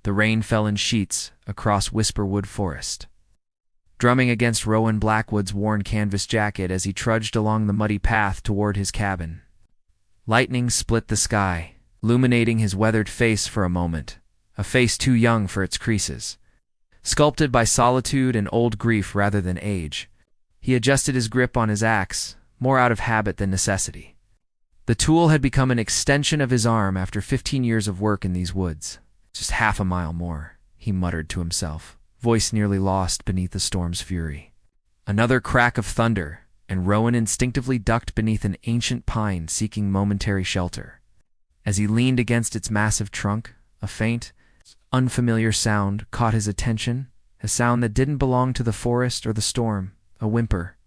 The rain fell in sheets across Whisperwood Forest, drumming against Rowan Blackwood's worn canvas jacket as he trudged along the muddy path toward his cabin. Lightning split the sky, illuminating his weathered face for a moment, a face too young for its creases. Sculpted by solitude and old grief rather than age, he adjusted his grip on his axe, more out of habit than necessity. The tool had become an extension of his arm after 15 years of work in these woods. Just half a mile more, he muttered to himself, voice nearly lost beneath the storm's fury. Another crack of thunder, and Rowan instinctively ducked beneath an ancient pine seeking momentary shelter. As he leaned against its massive trunk, a faint, unfamiliar sound caught his attention, a sound that didn't belong to the forest or the storm, a whimper,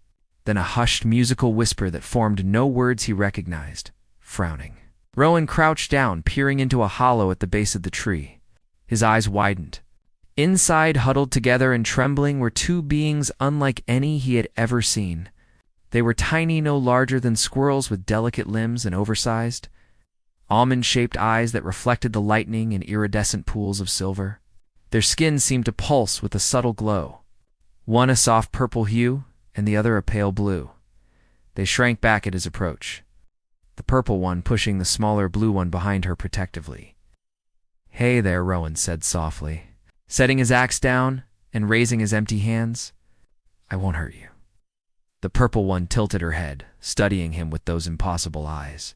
then a hushed musical whisper that formed no words he recognized, frowning. Rowan crouched down, peering into a hollow at the base of the tree. His eyes widened. Inside, huddled together and trembling, were two beings unlike any he had ever seen. They were tiny, no larger than squirrels, with delicate limbs and oversized, almond-shaped eyes that reflected the lightning in iridescent pools of silver. Their skin seemed to pulse with a subtle glow, one a soft purple hue and the other a pale blue. They shrank back at his approach, the purple one pushing the smaller blue one behind her protectively. "Hey there," Rowan said softly, setting his axe down and raising his empty hands. "I won't hurt you." The purple one tilted her head, studying him with those impossible eyes.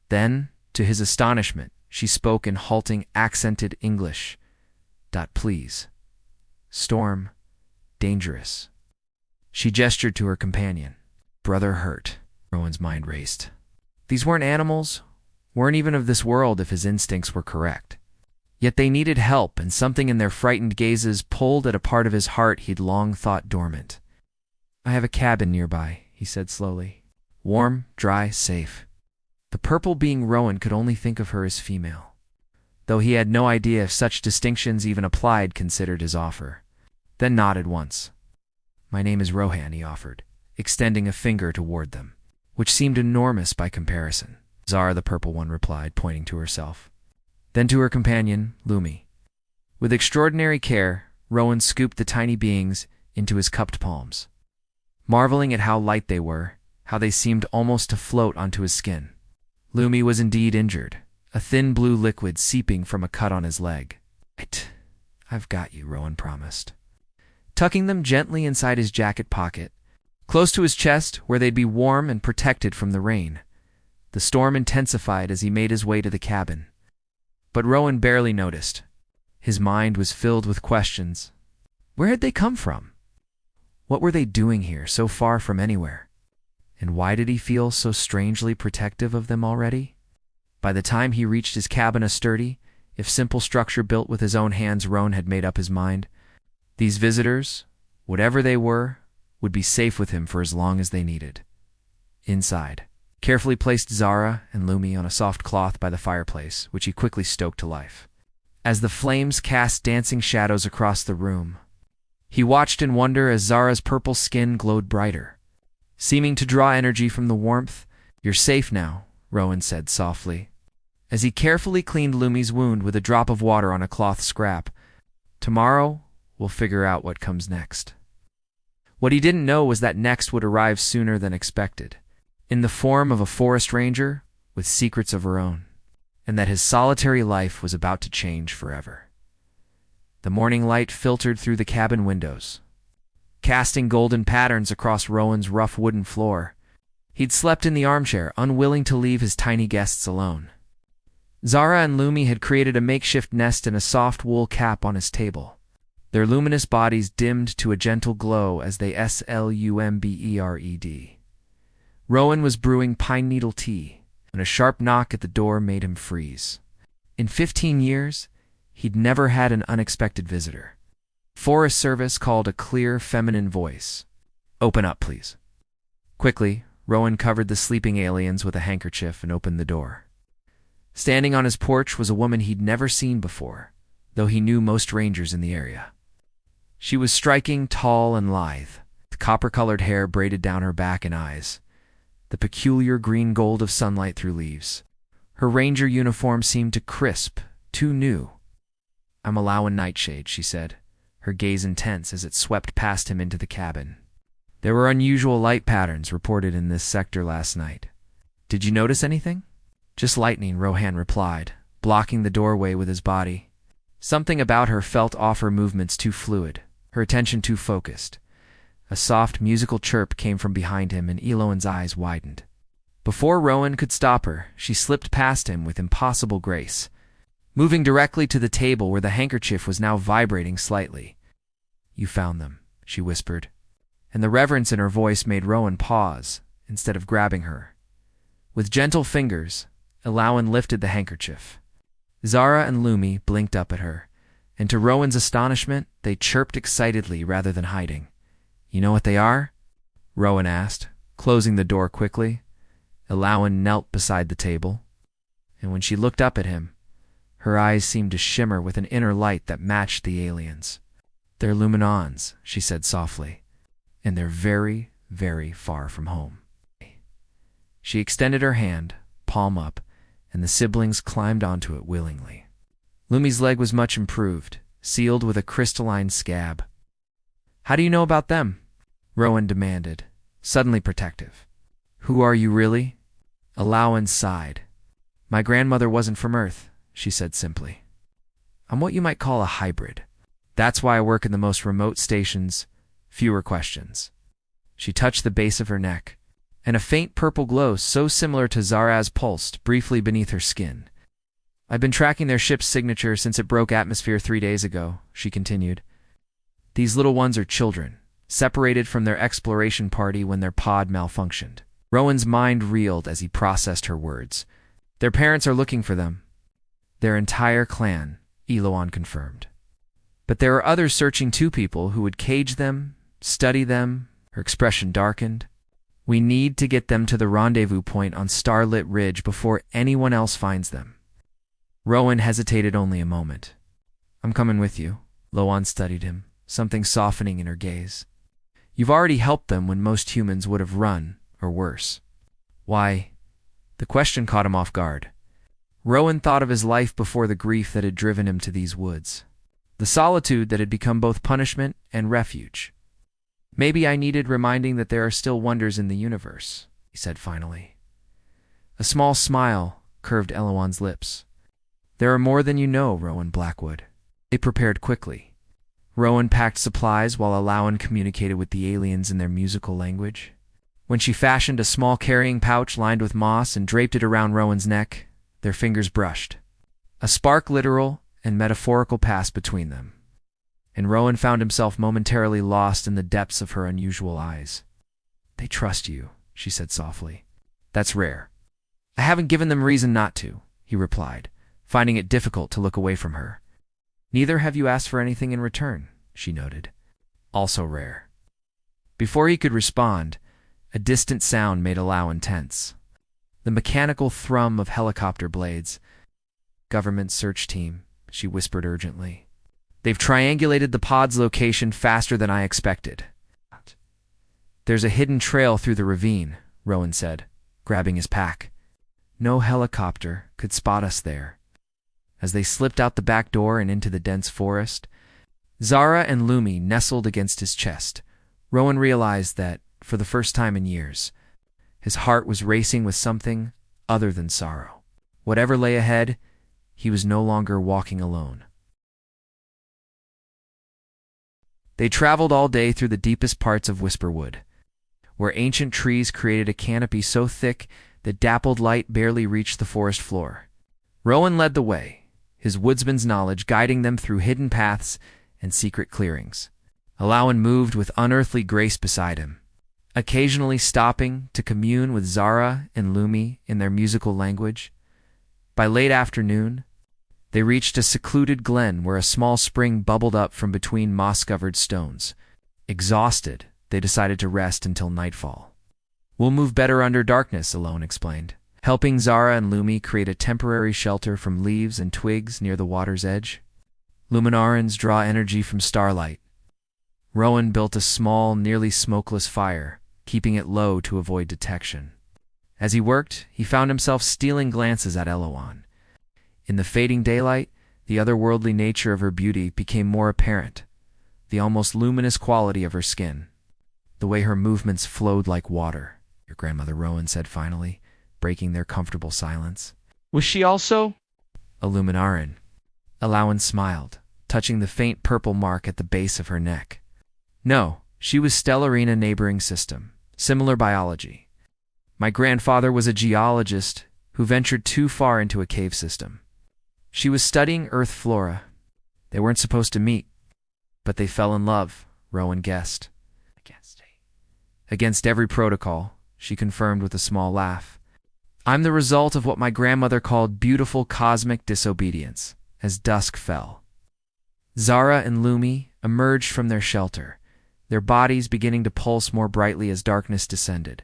Then, to his astonishment, she spoke in halting, accented English. "Please. Storm. Dangerous." She gestured to her companion. "Brother hurt." Rowan's mind raced. These weren't animals, weren't even of this world if his instincts were correct. Yet they needed help, and something in their frightened gazes pulled at a part of his heart he'd long thought dormant. "I have a cabin nearby," he said slowly. "Warm, dry, safe." The purple being Rowan could only think of her as female, though he had no idea if such distinctions even applied, considered his offer. Then nodded once. "My name is Rohan," he offered, extending a finger toward them, which seemed enormous by comparison. "Zara," the purple one replied, pointing to herself. Then to her companion, Lumi. With extraordinary care, Rowan scooped the tiny beings into his cupped palms, marveling at how light they were, how they seemed almost to float onto his skin. Lumi was indeed injured, a thin blue liquid seeping from a cut on his leg. "I've got you," Rowan promised, tucking them gently inside his jacket pocket, close to his chest where they'd be warm and protected from the rain. The storm intensified as he made his way to the cabin, but Rowan barely noticed. His mind was filled with questions. Where had they come from? What were they doing here, so far from anywhere? And why did he feel so strangely protective of them already? By the time he reached his cabin, a sturdy, if simple structure built with his own hands, Rowan had made up his mind. These visitors, whatever they were, would be safe with him for as long as they needed. Inside, carefully placed Zara and Lumi on a soft cloth by the fireplace, which he quickly stoked to life. As the flames cast dancing shadows across the room, he watched in wonder as Zara's purple skin glowed brighter, seeming to draw energy from the warmth. "You're safe now," Rowan said softly, as he carefully cleaned Lumi's wound with a drop of water on a cloth scrap. "Tomorrow, we'll figure out what comes next." What he didn't know was that next would arrive sooner than expected, in the form of a forest ranger with secrets of her own, and that his solitary life was about to change forever. The morning light filtered through the cabin windows, casting golden patterns across Rowan's rough wooden floor. He'd slept in the armchair, unwilling to leave his tiny guests alone. Zara and Lumi had created a makeshift nest in a soft wool cap on his table, their luminous bodies dimmed to a gentle glow as they slumbered. Rowan was brewing pine needle tea, and a sharp knock at the door made him freeze. In 15 years, he'd never had an unexpected visitor. Forest Service called a clear, feminine voice. "Open up, please." Quickly, Rowan covered the sleeping aliens with a handkerchief and opened the door. Standing on his porch was a woman he'd never seen before, though he knew most rangers in the area. She was striking, tall, and lithe, with copper-colored hair braided down her back and eyes, the peculiar green gold of sunlight through leaves. Her ranger uniform seemed too crisp, too new. I'm Alawan Nightshade, she said, her gaze intense as it swept past him into the cabin. There were unusual light patterns reported in this sector last night. Did you notice anything? Just lightning, Rohan replied, blocking the doorway with his body. Something about her felt off, her movements too fluid, her attention too focused. A soft musical chirp came from behind him and Eloan's eyes widened. Before Rowan could stop her, she slipped past him with impossible grace, moving directly to the table where the handkerchief was now vibrating slightly. You found them, she whispered, and the reverence in her voice made Rowan pause instead of grabbing her. With gentle fingers, Alawan lifted the handkerchief. Zara and Lumi blinked up at her, and to Rowan's astonishment, they chirped excitedly rather than hiding. You know what they are? Rowan asked, closing the door quickly. Alawan knelt beside the table, and when she looked up at him, her eyes seemed to shimmer with an inner light that matched the aliens. They're Luminons, she said softly, and they're very, very far from home. She extended her hand, palm up, and the siblings climbed onto it willingly. Lumi's leg was much improved, sealed with a crystalline scab. How do you know about them? Rowan demanded, suddenly protective. Who are you really? Alawan sighed. My grandmother wasn't from Earth, she said simply. I'm what you might call a hybrid. That's why I work in the most remote stations, fewer questions. She touched the base of her neck, and a faint purple glow so similar to Zara's pulsed briefly beneath her skin. I've been tracking their ship's signature since it broke atmosphere 3 days ago, she continued. These little ones are children, separated from their exploration party when their pod malfunctioned. Rowan's mind reeled as he processed her words. Their parents are looking for them. Their entire clan, Eloan confirmed. But there are others searching too, people who would cage them, study them. Her expression darkened. We need to get them to the rendezvous point on Starlit Ridge before anyone else finds them. Rowan hesitated only a moment. I'm coming with you. Loan studied him, something softening in her gaze. You've already helped them when most humans would have run, or worse. Why? The question caught him off guard. Rowan thought of his life before the grief that had driven him to these woods. The solitude that had become both punishment and refuge. Maybe I needed reminding that there are still wonders in the universe, he said finally. A small smile curved Eloan's lips. There are more than you know, Rowan Blackwood. They prepared quickly. Rowan packed supplies while Alawan communicated with the aliens in their musical language. When she fashioned a small carrying pouch lined with moss and draped it around Rowan's neck, their fingers brushed. A spark, literal and metaphorical, passed between them, and Rowan found himself momentarily lost in the depths of her unusual eyes. They trust you, she said softly. That's rare. I haven't given them reason not to, he replied, finding it difficult to look away from her. Neither have you asked for anything in return, she noted. Also rare. Before he could respond, a distant sound made Alawan tense. The mechanical thrum of helicopter blades. Government search team, she whispered urgently. They've triangulated the pod's location faster than I expected. There's a hidden trail through the ravine, Rowan said, grabbing his pack. No helicopter could spot us there. As they slipped out the back door and into the dense forest, Zara and Lumi nestled against his chest. Rowan realized that, for the first time in years, his heart was racing with something other than sorrow. Whatever lay ahead, he was no longer walking alone. They traveled all day through the deepest parts of Whisperwood, where ancient trees created a canopy so thick that dappled light barely reached the forest floor. Rowan led the way, his woodsman's knowledge guiding them through hidden paths and secret clearings. Alawan moved with unearthly grace beside him, occasionally stopping to commune with Zara and Lumi in their musical language. By late afternoon, they reached a secluded glen where a small spring bubbled up from between moss-covered stones. Exhausted, they decided to rest until nightfall. We'll move better under darkness, Alone explained, helping Zara and Lumi create a temporary shelter from leaves and twigs near the water's edge. Luminarans draw energy from starlight. Rowan built a small, nearly smokeless fire, keeping it low to avoid detection. As he worked, he found himself stealing glances at Eloan. In the fading daylight, The otherworldly nature of her beauty became more apparent, the almost luminous quality of her skin, the way her movements flowed like water, your grandmother Rowan said finally, breaking their comfortable silence. Was she also a Luminarin? Alawan smiled, touching the faint purple mark at the base of her neck. No, she was stellar in a neighboring system, similar biology. My grandfather was a geologist who ventured too far into a cave system. She was studying Earth flora. They weren't supposed to meet, but they fell in love, Rowan guessed. Against every protocol, she confirmed with a small laugh. I'm the result of what my grandmother called beautiful cosmic disobedience, as dusk fell. Zara and Lumi emerged from their shelter, their bodies beginning to pulse more brightly as darkness descended.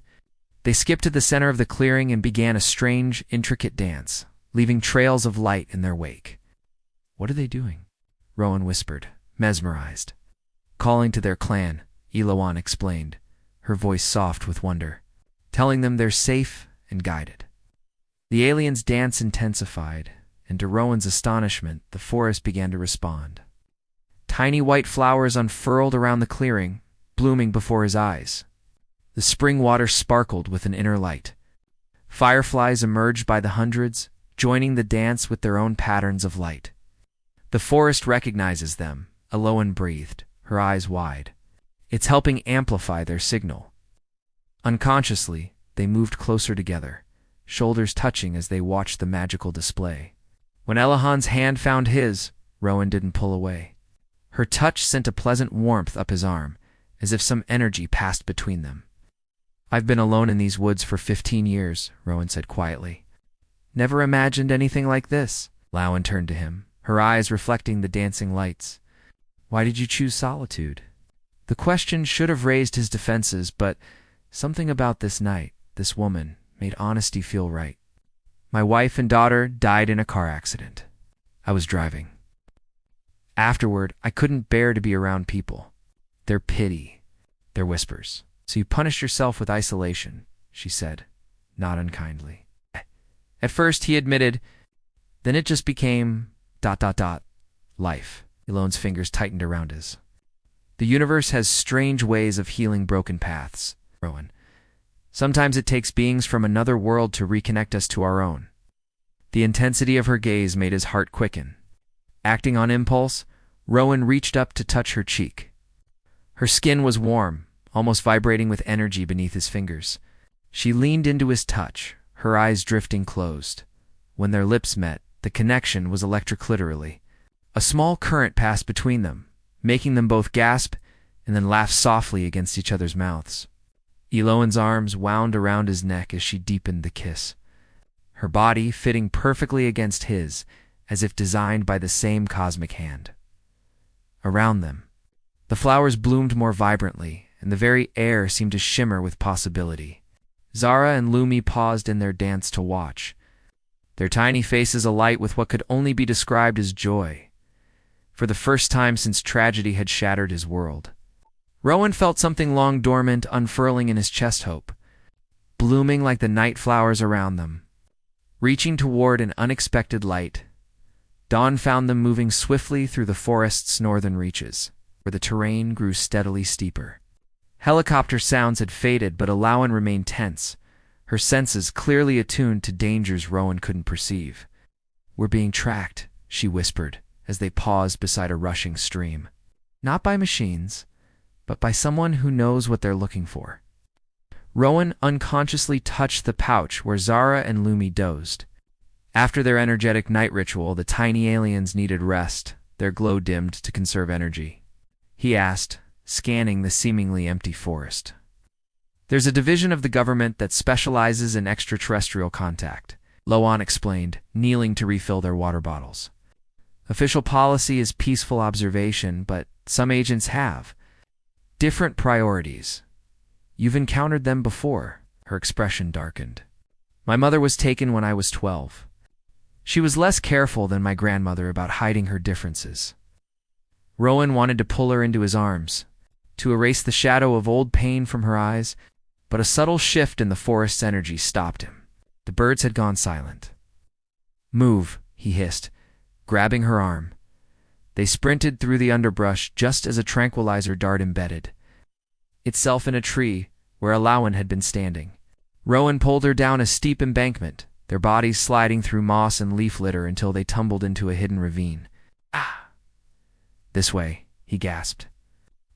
They skipped to the center of the clearing and began a strange, intricate dance, leaving trails of light in their wake. What are they doing? Rowan whispered, mesmerized. Calling to their clan, Elawan explained, her voice soft with wonder, telling them they're safe and guided. The aliens' dance intensified, and to Rowan's astonishment, the forest began to respond. Tiny white flowers unfurled around the clearing, blooming before his eyes. The spring water sparkled with an inner light. Fireflies emerged by the hundreds, joining the dance with their own patterns of light. The forest recognizes them, Aloan breathed, her eyes wide. It's helping amplify their signal. Unconsciously, they moved closer together, shoulders touching as they watched the magical display. When Elahan's hand found his, Rowan didn't pull away. Her touch sent a pleasant warmth up his arm, as if some energy passed between them. I've been alone in these woods for 15 years, Rowan said quietly. Never imagined anything like this. Lowen turned to him, her eyes reflecting the dancing lights. Why did you choose solitude? The question should have raised his defenses, but something about this night, this woman, made honesty feel right. My wife and daughter died in a car accident. I was driving. Afterward, I couldn't bear to be around people. Their pity, their whispers. So you punished yourself with isolation, she said, not unkindly. At first, he admitted, then it just became ... life. Elone's fingers tightened around his. The universe has strange ways of healing broken paths, Rowan. Sometimes it takes beings from another world to reconnect us to our own. The intensity of her gaze made his heart quicken. Acting on impulse, Rowan reached up to touch her cheek. Her skin was warm, almost vibrating with energy beneath his fingers. She leaned into his touch, her eyes drifting closed. When their lips met, the connection was electric literally. A small current passed between them, making them both gasp and then laugh softly against each other's mouths. Eloan's arms wound around his neck as she deepened the kiss, her body fitting perfectly against his, as if designed by the same cosmic hand. Around them, the flowers bloomed more vibrantly, and the very air seemed to shimmer with possibility. Zara and Lumi paused in their dance to watch, their tiny faces alight with what could only be described as joy, for the first time since tragedy had shattered his world. Rowan felt something long dormant unfurling in his chest hope, blooming like the night flowers around them. Reaching toward an unexpected light, dawn found them moving swiftly through the forest's northern reaches, where the terrain grew steadily steeper. Helicopter sounds had faded, but Alawan remained tense, her senses clearly attuned to dangers Rowan couldn't perceive. We're being tracked, she whispered, as they paused beside a rushing stream. Not by machines, but by someone who knows what they're looking for. Rowan unconsciously touched the pouch where Zara and Lumi dozed. After their energetic night ritual, the tiny aliens needed rest, their glow dimmed to conserve energy. He asked, scanning the seemingly empty forest. There's a division of the government that specializes in extraterrestrial contact, Loan explained, kneeling to refill their water bottles. Official policy is peaceful observation, but some agents have different priorities. You've encountered them before. Her expression darkened. My mother was taken when I was 12. She was less careful than my grandmother about hiding her differences. Rowan wanted to pull her into his arms, to erase the shadow of old pain from her eyes, but a subtle shift in the forest's energy stopped him. The birds had gone silent. Move, he hissed, grabbing her arm. They sprinted through the underbrush just as a tranquilizer dart embedded itself in a tree where Alawan had been standing. Rowan pulled her down a steep embankment, their bodies sliding through moss and leaf litter until they tumbled into a hidden ravine. "Ah!" "This way," he gasped,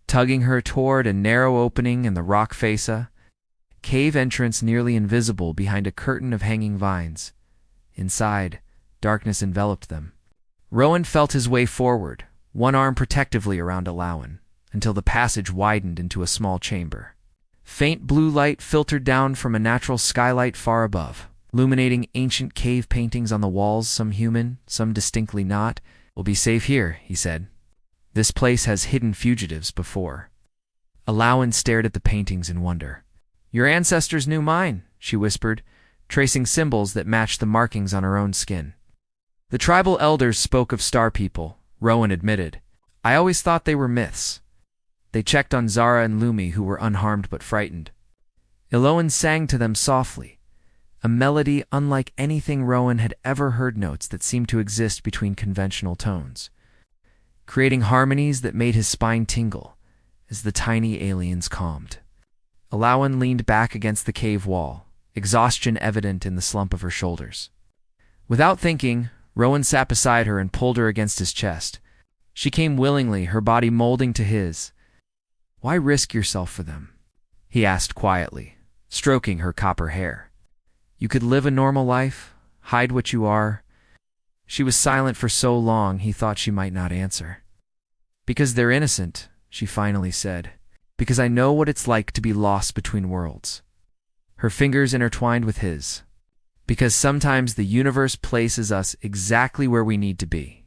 tugging her toward a narrow opening in the rock face, a cave entrance nearly invisible behind a curtain of hanging vines. Inside, darkness enveloped them. Rowan felt his way forward, one arm protectively around Alawan, until the passage widened into a small chamber. Faint blue light filtered down from a natural skylight far above, illuminating ancient cave paintings on the walls, some human, some distinctly not. "We'll be safe here," he said. "This place has hidden fugitives before." Alawan stared at the paintings in wonder. "Your ancestors knew mine," she whispered, tracing symbols that matched the markings on her own skin. "The tribal elders spoke of star people," Rowan admitted. "I always thought they were myths." They checked on Zara and Lumi, who were unharmed but frightened. Eloan sang to them softly, a melody unlike anything Rowan had ever heard, notes that seemed to exist between conventional tones, creating harmonies that made his spine tingle as the tiny aliens calmed. Alawan leaned back against the cave wall, exhaustion evident in the slump of her shoulders. Without thinking, Rowan sat beside her and pulled her against his chest. She came willingly, her body molding to his. "Why risk yourself for them?" he asked quietly, stroking her copper hair. "You could live a normal life, hide what you are." She was silent for so long he thought she might not answer. "Because they're innocent," she finally said. "Because I know what it's like to be lost between worlds." Her fingers intertwined with his. "Because sometimes the universe places us exactly where we need to be,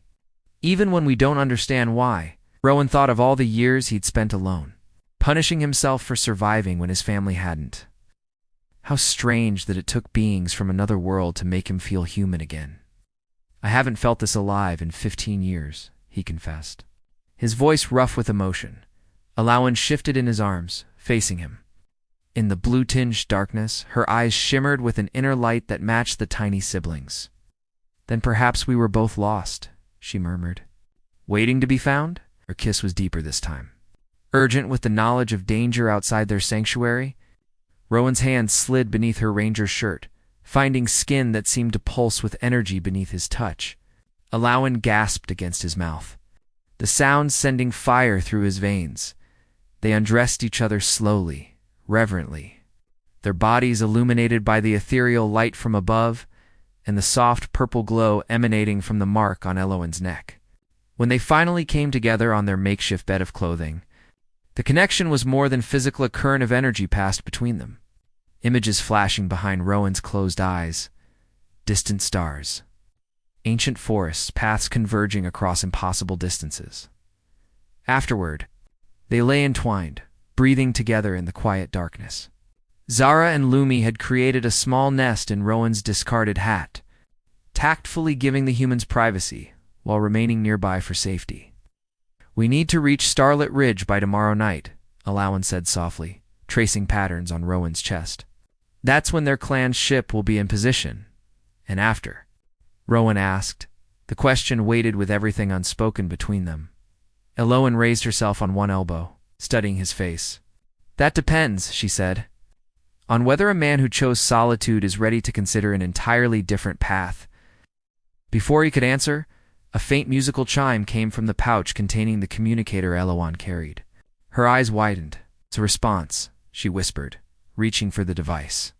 even when we don't understand why." Rowan thought of all the years he'd spent alone, punishing himself for surviving when his family hadn't. How strange that it took beings from another world to make him feel human again. "I haven't felt this alive in 15 years, he confessed, his voice rough with emotion. Alawan shifted in his arms, facing him. In the blue-tinged darkness, her eyes shimmered with an inner light that matched the tiny siblings. "Then perhaps we were both lost," she murmured. "Waiting to be found?" Her kiss was deeper this time, urgent with the knowledge of danger outside their sanctuary. Rowan's hand slid beneath her ranger's shirt, finding skin that seemed to pulse with energy beneath his touch. Alawan gasped against his mouth, the sound sending fire through his veins. They undressed each other slowly, reverently, their bodies illuminated by the ethereal light from above and the soft purple glow emanating from the mark on Eloan's neck. When they finally came together on their makeshift bed of clothing, the connection was more than physical. A current of energy passed between them, images flashing behind Rowan's closed eyes, distant stars, ancient forests, paths converging across impossible distances. Afterward, they lay entwined, breathing together in the quiet darkness. Zara and Lumi had created a small nest in Rowan's discarded hat, tactfully giving the humans privacy while remaining nearby for safety. "We need to reach Starlit Ridge by tomorrow night," Alawan said softly, tracing patterns on Rowan's chest. "That's when their clan's ship will be in position." "And after?" Rowan asked, the question weighted with everything unspoken between them. Eloan raised herself on one elbow, studying his face. "That depends," she said, "on whether a man who chose solitude is ready to consider an entirely different path." Before he could answer, a faint musical chime came from the pouch containing the communicator Eloan carried. Her eyes widened. "It's a response," she whispered, reaching for the device.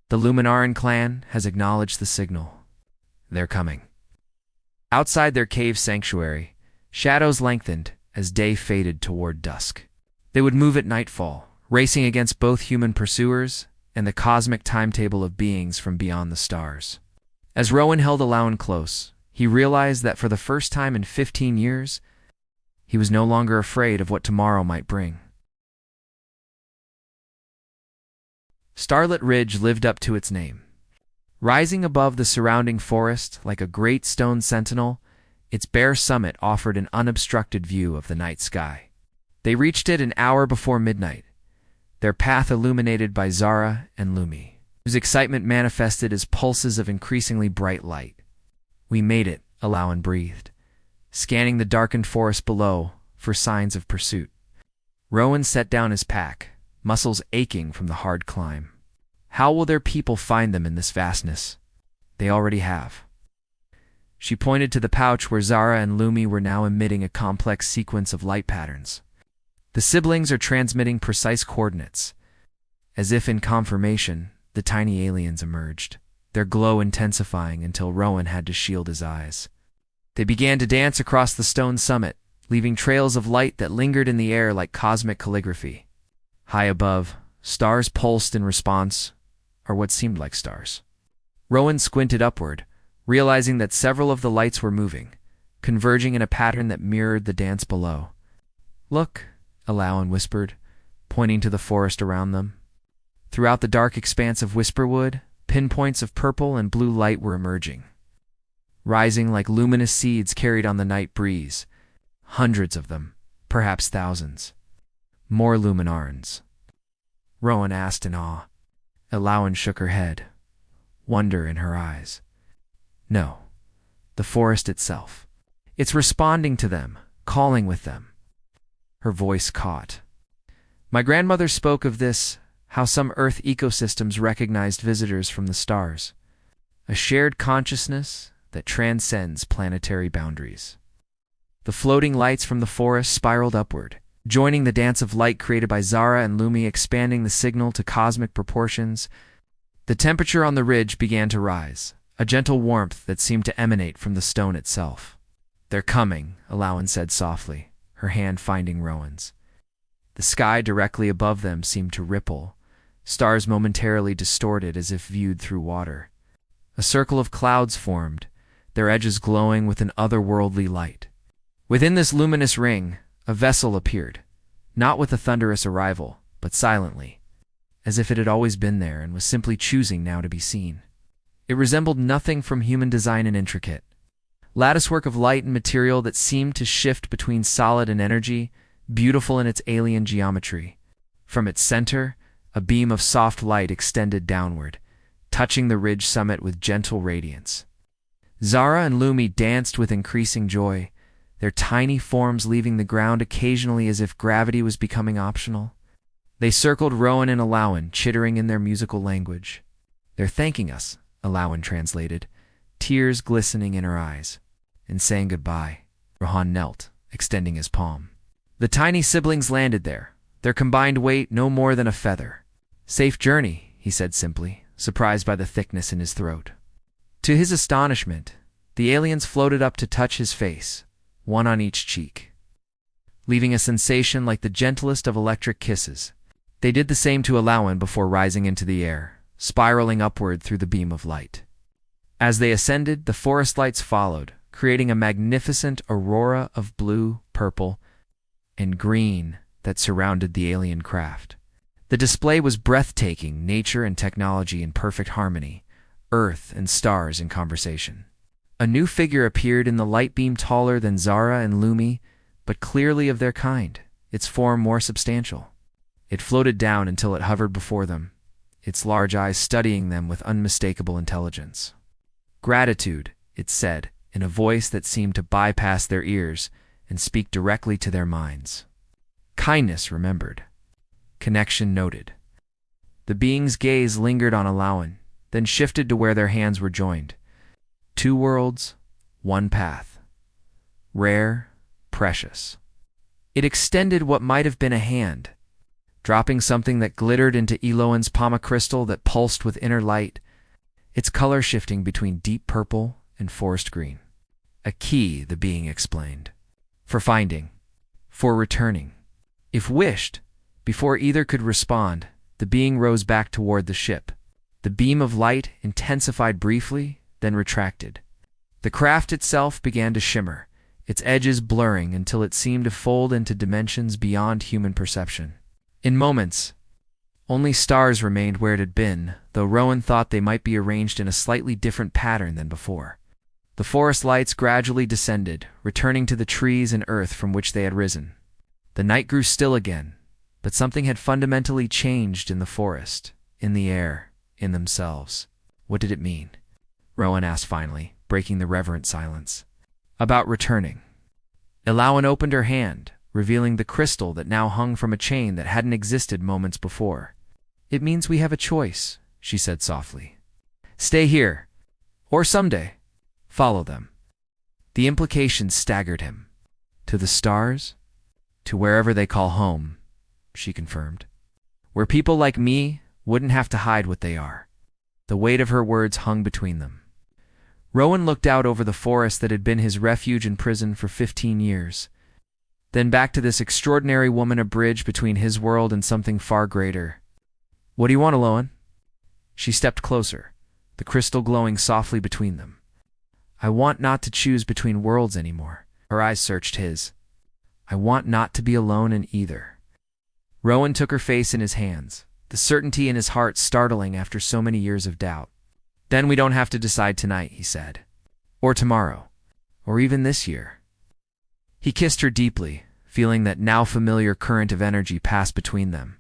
"The Luminaran clan has acknowledged the signal. They're coming." Outside their cave sanctuary, shadows lengthened as day faded toward dusk. They would move at nightfall, racing against both human pursuers and the cosmic timetable of beings from beyond the stars. As Rowan held Alawan close, he realized that for the first time in 15 years, he was no longer afraid of what tomorrow might bring. Starlit Ridge lived up to its name. Rising above the surrounding forest like a great stone sentinel, its bare summit offered an unobstructed view of the night sky. They reached it an hour before midnight, their path illuminated by Zara and Lumi, whose excitement manifested as pulses of increasingly bright light. "We made it," Alawan breathed, scanning the darkened forest below for signs of pursuit. Rowan set down his pack, muscles aching from the hard climb. How will their people find them in this vastness? They already have. She pointed to the pouch where Zara and Lumi were now emitting a complex sequence of light patterns. The siblings are transmitting precise coordinates. As if in confirmation, the tiny aliens emerged, their glow intensifying until Rowan had to shield his eyes. They began to dance across the stone summit, leaving trails of light that lingered in the air like cosmic calligraphy. High above, stars pulsed in response, or what seemed like stars. Rowan squinted upward, realizing that several of the lights were moving, converging in a pattern that mirrored the dance below. "Look," Alawan whispered, pointing to the forest around them. Throughout the dark expanse of Whisperwood, pinpoints of purple and blue light were emerging, rising like luminous seeds carried on the night breeze. Hundreds of them, perhaps thousands. More Luminarans. Rowan asked in awe. Alawan shook her head, wonder in her eyes. No, the forest itself. It's responding to them, calling with them. Her voice caught. My grandmother spoke of this, how some Earth ecosystems recognized visitors from the stars. A shared consciousness that transcends planetary boundaries. The floating lights from the forest spiraled upward, joining the dance of light created by Zara and Lumi, expanding the signal to cosmic proportions. The temperature on the ridge began to rise, a gentle warmth that seemed to emanate from the stone itself. They're coming, Alawan said softly, her hand finding Rowan's. The sky directly above them seemed to ripple, stars momentarily distorted as if viewed through water. A circle of clouds formed, their edges glowing with an otherworldly light. Within this luminous ring, a vessel appeared, not with a thunderous arrival, but silently, as if it had always been there and was simply choosing now to be seen. It resembled nothing from human design and intricate. Latticework of light and material that seemed to shift between solid and energy, beautiful in its alien geometry. From its center, a beam of soft light extended downward, touching the ridge summit with gentle radiance. Zara and Lumi danced with increasing joy, their tiny forms leaving the ground occasionally as if gravity was becoming optional. They circled Rowan and Alawan, chittering in their musical language. They're thanking us, Alawan translated, tears glistening in her eyes, and saying goodbye. Rohan knelt, extending his palm. The tiny siblings landed there, their combined weight no more than a feather. Safe journey, he said simply, surprised by the thickness in his throat. To his astonishment, the aliens floated up to touch his face, one on each cheek, leaving a sensation like the gentlest of electric kisses. They did the same to Alawan before rising into the air, spiraling upward through the beam of light. As they ascended, the forest lights followed, creating a magnificent aurora of blue, purple, and green that surrounded the alien craft. The display was breathtaking, nature and technology in perfect harmony, Earth and stars in conversation. A new figure appeared in the light beam, taller than Zara and Lumi, but clearly of their kind, its form more substantial. It floated down until it hovered before them, its large eyes studying them with unmistakable intelligence. Gratitude, it said, in a voice that seemed to bypass their ears and speak directly to their minds. Kindness remembered. Connection noted. The being's gaze lingered on Alawan, then shifted to where their hands were joined. Two worlds, one path. Rare, precious. It extended what might have been a hand, dropping something that glittered into Eloan's palma crystal that pulsed with inner light, its color shifting between deep purple and forest green. A key, the being explained. For finding. For returning. If wished, before either could respond, the being rose back toward the ship. The beam of light intensified briefly, then retracted. The craft itself began to shimmer, its edges blurring until it seemed to fold into dimensions beyond human perception. In moments, only stars remained where it had been, though Rowan thought they might be arranged in a slightly different pattern than before. The forest lights gradually descended, returning to the trees and earth from which they had risen. The night grew still again, but something had fundamentally changed in the forest, in the air, in themselves. What did it mean? Rowan asked finally, breaking the reverent silence. About returning. Elowen opened her hand, revealing the crystal that now hung from a chain that hadn't existed moments before. "It means we have a choice," she said softly. "Stay here, or someday, follow them." The implications staggered him. "To the stars? To wherever they call home," she confirmed. "Where people like me wouldn't have to hide what they are." The weight of her words hung between them. Rowan looked out over the forest that had been his refuge and prison for 15 years. Then back to this extraordinary woman, a bridge between his world and something far greater. "What do you want, Elowen?" She stepped closer, the crystal glowing softly between them. "I want not to choose between worlds anymore." Her eyes searched his. "I want not to be alone in either." Rowan took her face in his hands, the certainty in his heart startling after so many years of doubt. "Then we don't have to decide tonight," he said. "Or tomorrow. Or even this year." He kissed her deeply, feeling that now familiar current of energy pass between them.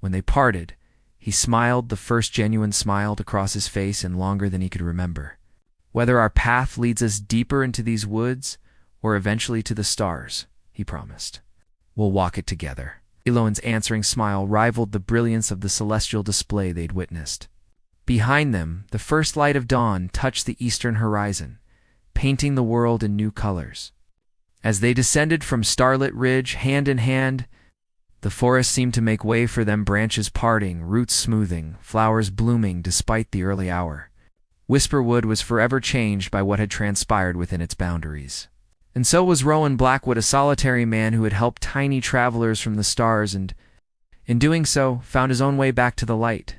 When they parted, he smiled, the first genuine smile to cross his face in longer than he could remember. "Whether our path leads us deeper into these woods, or eventually to the stars," he promised, "we'll walk it together." Elowen's answering smile rivaled the brilliance of the celestial display they'd witnessed. Behind them, the first light of dawn touched the eastern horizon, painting the world in new colors. As they descended from starlit ridge, hand in hand, the forest seemed to make way for them, branches parting, roots smoothing, flowers blooming despite the early hour. Whisperwood was forever changed by what had transpired within its boundaries. And so was Rowan Blackwood, a solitary man who had helped tiny travelers from the stars and, in doing so, found his own way back to the light.